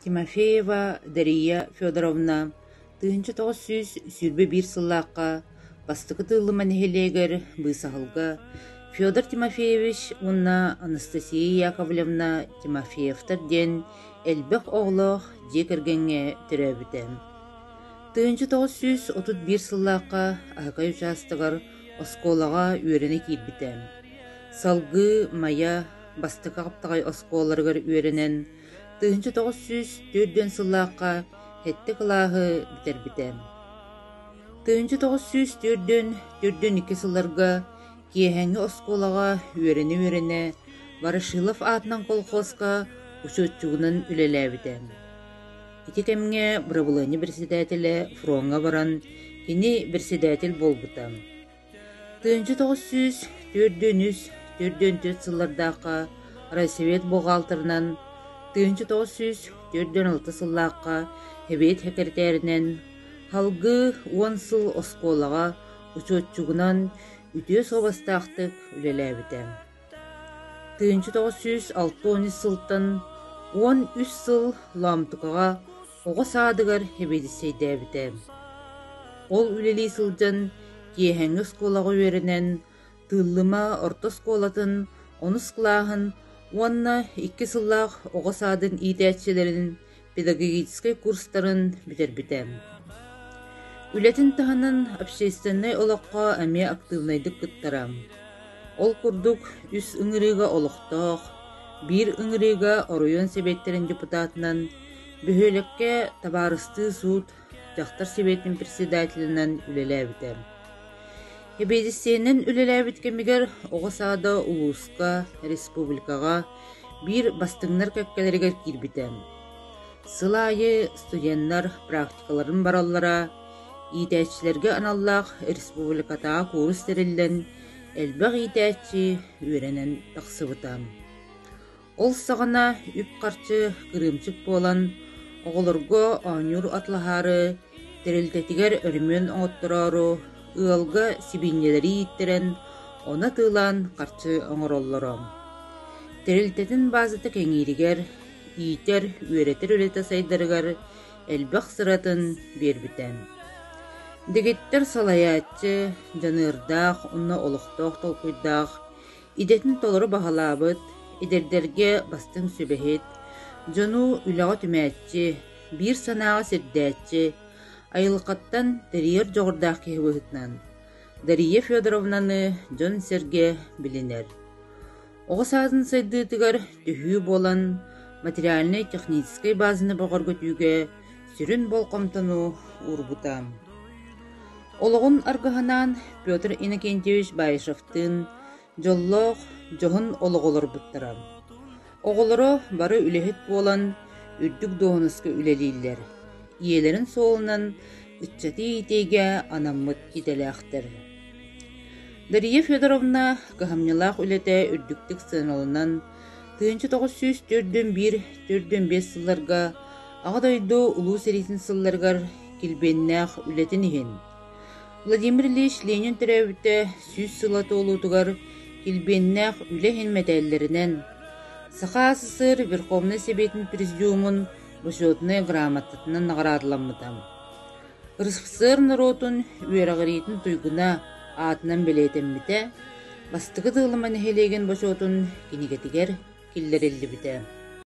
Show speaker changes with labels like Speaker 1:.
Speaker 1: Тимофеева Дария Федоровна тыынчы тоҕус сүрбе бир сыллаакка бастыкы тыыллы манихелегер быысаһылга Федор Тимофеевич уонна Анастасия Яковлевна Тимофеевтар диэн элбэх оҕлоох дьиэ кэргэҥҥэ төрөөбүтэ. Тыынчы тоҕус отут бир сыллаакка аһакай учаастыгар оскуолаҕа үөрэни киирбитэ. Салгы, мая, бастыка каптагай оскуоларыгар үөрэнэн тыынчы тоҕус төрдөн сыллаакка хетте кылааһы битербитэ. Тыынчы тоҕус төрдөн икки сылларга киэһэҥҥи оскуолаҕа үөрэне Ворошилов аатынан колхозка учууччугунан үлэлээбитэ. Ити кэмҥэ Бырабылыаны председателе фронга баран кини председатель болбута. Тыынчы тоҕус төрдөн төт сыллардаакка райсовет бухгалтерынан тыынчы тоҕус төрдөн алты сыллаакка эбиэт секретаринен халгы 10 сыл оскуолаҕа учууччугунан үтүө собастаахтык үлэлээбитэ. Тыынчы тоҕус 6-10 сылтан 13 сыл ламтыкаға оҕо саадыгар эбиэдиссэйдээбитэ. Ол үлэлии сылдьан киэһэҥҥи оскуолаҕа үөрэнэн тыыллыма орто скуолатын онус кылааһын уонна 2 сыллаах оҕо саадын иитээччилэрин педагогической курстарын битербитэ. Үлэтин таһынан общественный олоққа эмиэ активнайдык кыттара. Ол курдук үс ыҥырыыга олохтоох, бир ыҥырыыга оруйон себеттерин депутатынан бөһүөлекке табаарыстыы суут дьахтар себетин председателинен үлэлээбитэ. Эбиэдиссиэнэн үлэлээбит кэмигэр оҕо саада улууска, республикаға бир бастыҥнар кэккэлэригэр киирбитэ. Сыл айы студенттар практикаларын бараллара, иитээччилэргэ аналлаах республикатаға курс териллэн элбэх иитээччи үөрэнэн тахсыбыта. Ол саҕана үп харчы кырыымчык буолан оҕолорго оонньуур атлаһаары терилтэтигэр өрүмүн оҥоттороору ыалга сибиинньэлэри ииттерэн она тыылаан харчы оҥороллоро. Терилтэтин баазыта кэҥииригэр иитер үөретер үлэтэ сайдарыгар элбэх сыратын биэрбитэ. Дегеттер салайааччы, жаныырдаах, онно олохтоох толкуйдаах, идэтин толору баһалаабыт, идердерге бастың сүбэһит, дьону үлэҕэ түмээччи, биир санааҕа сирдээччи, айылыкаттан терьер жоҕурдаах киһибыһытынан, Дария Федоровнаны дьон серге билинер. Оҕо саатын сайдыытыгар түһүү буолан, материальный технической базаны боҕорго түүгэ сүрүн болкомтону урбута. Олоҕун аргаһанаан Петр Иннокентьевич Байышевтын дьоллоох дьоһун олоҕолорбуттара. Оҕолоро бары үлэһит буолан үрдүк доһунаска үлэлииллэр. Иелерин соолунан ыччаты иитейгэ анаммыт кителээхтэр. Дария Федоровна кыһамньалаах үлэтэ үрдүктүк сыаналынан тыынчы тоҕус төрдөн 1-5 сылларга аҕа дойду улуу серитин сылларгар килбеннээх үлэтин иһин. Владимир Ильич Ленин төрөөбүтэ сүүс сыла тоолуутугар килбеннээх үлэ хинмэтээллэринэн саха СССР Верховный Советин Президиумун почетный грамотатынан нагараатыламмытам. РСФСР народун үөрэҕириитин туйгуна аатынан белээтэммитэ бастыгы тыылы манихелеген почетун кинигетигер киллэриллибитэ.